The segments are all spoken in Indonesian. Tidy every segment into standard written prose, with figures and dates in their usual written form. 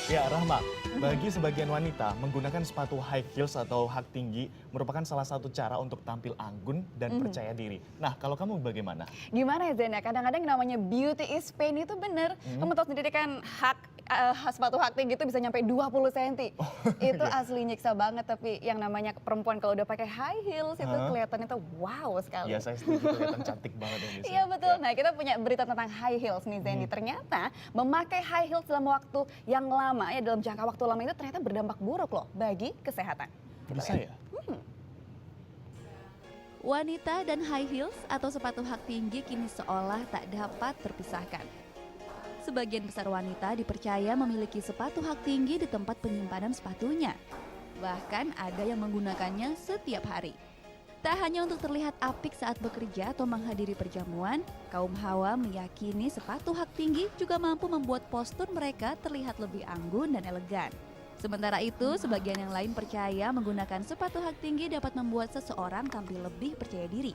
Ya, Rahma, bagi sebagian wanita, menggunakan sepatu high heels atau hak tinggi merupakan salah satu cara untuk tampil anggun dan percaya diri. Nah, kalau kamu bagaimana? Gimana ya Zen ya, kadang-kadang yang namanya beauty is pain itu bener. Kamu tahu sendiri kan sepatu hak tinggi itu bisa nyampe 20 cm. Itu Iya. asli nyiksa banget, tapi yang namanya perempuan kalau udah pakai high heels itu kelihatannya tuh wow sekali. Iya, saya setuju, kelihatan cantik banget ya Iya betul. Ya. Nah kita punya berita tentang high heels nih Zenny. Ternyata memakai high heels dalam waktu yang lama ya dalam jangka waktu lama itu ternyata berdampak buruk loh bagi kesehatan. Kita Bisa lihat. ya? Wanita dan high heels atau sepatu hak tinggi kini seolah tak dapat terpisahkan. Sebagian besar wanita dipercaya memiliki sepatu hak tinggi di tempat penyimpanan sepatunya. Bahkan ada yang menggunakannya setiap hari. Tak hanya untuk terlihat apik saat bekerja atau menghadiri perjamuan, kaum hawa meyakini sepatu hak tinggi juga mampu membuat postur mereka terlihat lebih anggun dan elegan. Sementara itu, sebagian yang lain percaya menggunakan sepatu hak tinggi dapat membuat seseorang tampil lebih percaya diri.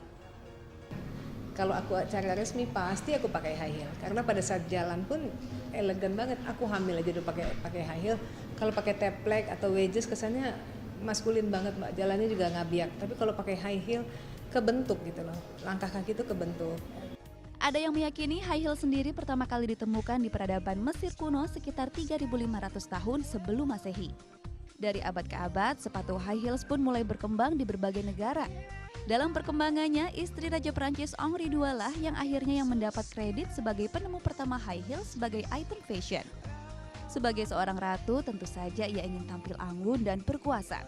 Kalau aku acara resmi pasti aku pakai high heel karena pada saat jalan pun elegan banget. Aku hamil aja udah pakai high heel. Kalau pakai teplek atau wedges kesannya maskulin banget Mbak. Jalannya juga ngabiak. Tapi kalau pakai high heel kebentuk gitu loh. Langkah kaki itu kebentuk. Ada yang meyakini high heel sendiri pertama kali ditemukan di peradaban Mesir kuno sekitar 3.500 tahun sebelum Masehi. Dari abad ke abad, sepatu high heels pun mulai berkembang di berbagai negara. Dalam perkembangannya, istri Raja Prancis Henri II lah yang akhirnya mendapat kredit sebagai penemu pertama high heels sebagai item fashion. Sebagai seorang ratu, tentu saja ia ingin tampil anggun dan berkuasa.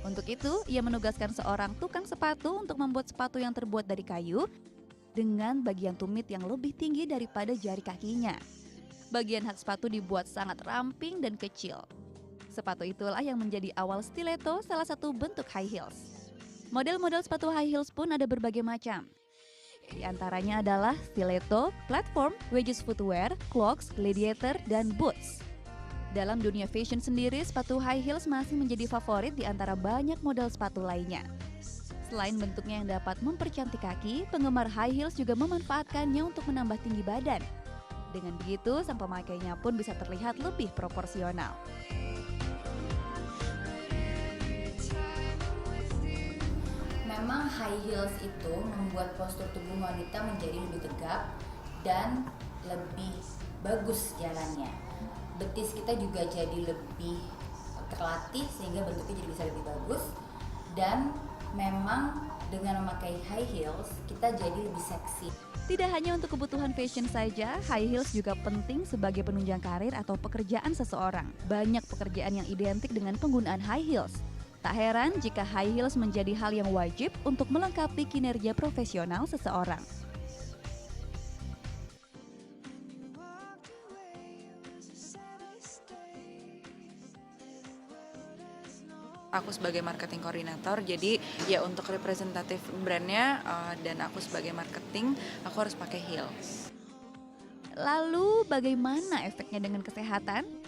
Untuk itu, ia menugaskan seorang tukang sepatu untuk membuat sepatu yang terbuat dari kayu dengan bagian tumit yang lebih tinggi daripada jari kakinya. Bagian hak sepatu dibuat sangat ramping dan kecil. Sepatu itulah yang menjadi awal stiletto, salah satu bentuk high heels. Model-model sepatu high heels pun ada berbagai macam. Di antaranya adalah stiletto, platform, wedges footwear, clogs, gladiator, dan boots. Dalam dunia fashion sendiri, sepatu high heels masih menjadi favorit di antara banyak model sepatu lainnya. Selain bentuknya yang dapat mempercantik kaki, penggemar high heels juga memanfaatkannya untuk menambah tinggi badan. Dengan begitu, sang pemakainya pun bisa terlihat lebih proporsional. Memang high heels itu membuat postur tubuh wanita menjadi lebih tegap dan lebih bagus jalannya. Betis kita juga jadi lebih terlatih sehingga bentuknya jadi bisa lebih bagus. Dan memang dengan memakai high heels kita jadi lebih seksi. Tidak hanya untuk kebutuhan fashion saja, high heels juga penting sebagai penunjang karir atau pekerjaan seseorang. Banyak pekerjaan yang identik dengan penggunaan high heels. Tak heran jika high heels menjadi hal yang wajib untuk melengkapi kinerja profesional seseorang. Aku sebagai marketing koordinator, jadi ya untuk representatif brandnya dan aku sebagai marketing, aku harus pakai heels. Lalu bagaimana efeknya dengan kesehatan?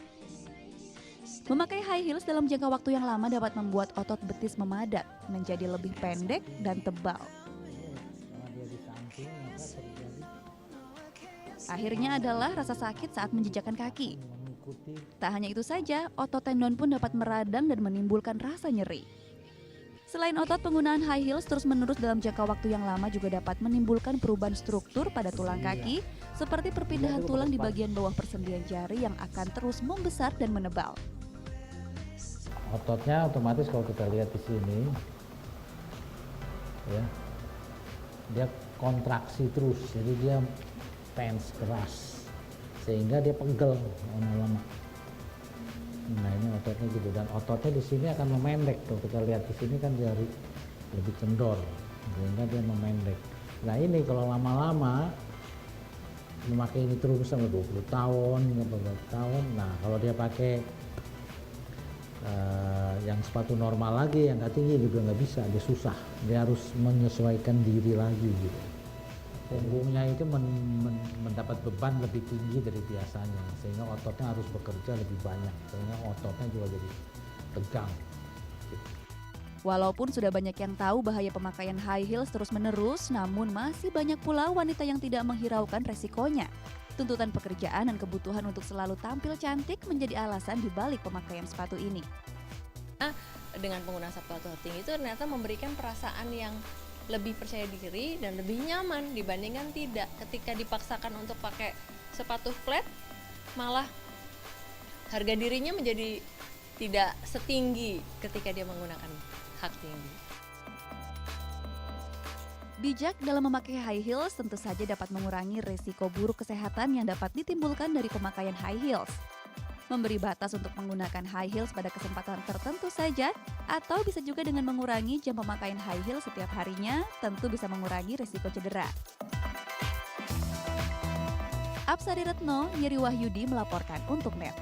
Memakai high heels dalam jangka waktu yang lama dapat membuat otot betis memadat, menjadi lebih pendek dan tebal. Akhirnya adalah rasa sakit saat menjejakkan kaki. Tak hanya itu saja, otot tendon pun dapat meradang dan menimbulkan rasa nyeri. Selain otot, penggunaan high heels terus-menerus dalam jangka waktu yang lama juga dapat menimbulkan perubahan struktur pada tulang kaki, seperti perpindahan tulang di bagian bawah persendian jari yang akan terus membesar dan menebal. Ototnya otomatis kalau kita lihat di sini, ya, dia kontraksi terus, jadi dia tense keras, sehingga dia pegel lama-lama. Nah ini ototnya gitu, dan ototnya di sini akan memendek. Tuh kita lihat di sini kan jari lebih kendor, sehingga dia memendek. Nah ini kalau lama-lama memakai ini terus sampai 20 tahun, 30 tahun. Nah kalau dia pakai yang sepatu normal lagi yang nggak tinggi juga nggak bisa, dia susah, dia harus menyesuaikan diri lagi gitu. Punggungnya itu mendapat beban lebih tinggi dari biasanya, sehingga ototnya harus bekerja lebih banyak, sehingga ototnya juga jadi tegang. Walaupun sudah banyak yang tahu bahaya pemakaian high heels terus-menerus, namun masih banyak pula wanita yang tidak menghiraukan resikonya. Tuntutan pekerjaan dan kebutuhan untuk selalu tampil cantik menjadi alasan dibalik pemakaian sepatu ini. Dengan penggunaan sepatu tinggi itu ternyata memberikan perasaan yang lebih percaya diri dan lebih nyaman dibandingkan tidak. Ketika dipaksakan untuk pakai sepatu flat, malah harga dirinya menjadi tidak setinggi ketika dia menggunakan hak tinggi. Bijak dalam memakai high heels tentu saja dapat mengurangi risiko buruk kesehatan yang dapat ditimbulkan dari pemakaian high heels. Memberi batas untuk menggunakan high heels pada kesempatan tertentu saja, atau bisa juga dengan mengurangi jam pemakaian high heels setiap harinya, tentu bisa mengurangi risiko cedera. Apsari Retno, Yeri Wahyudi melaporkan untuk NET.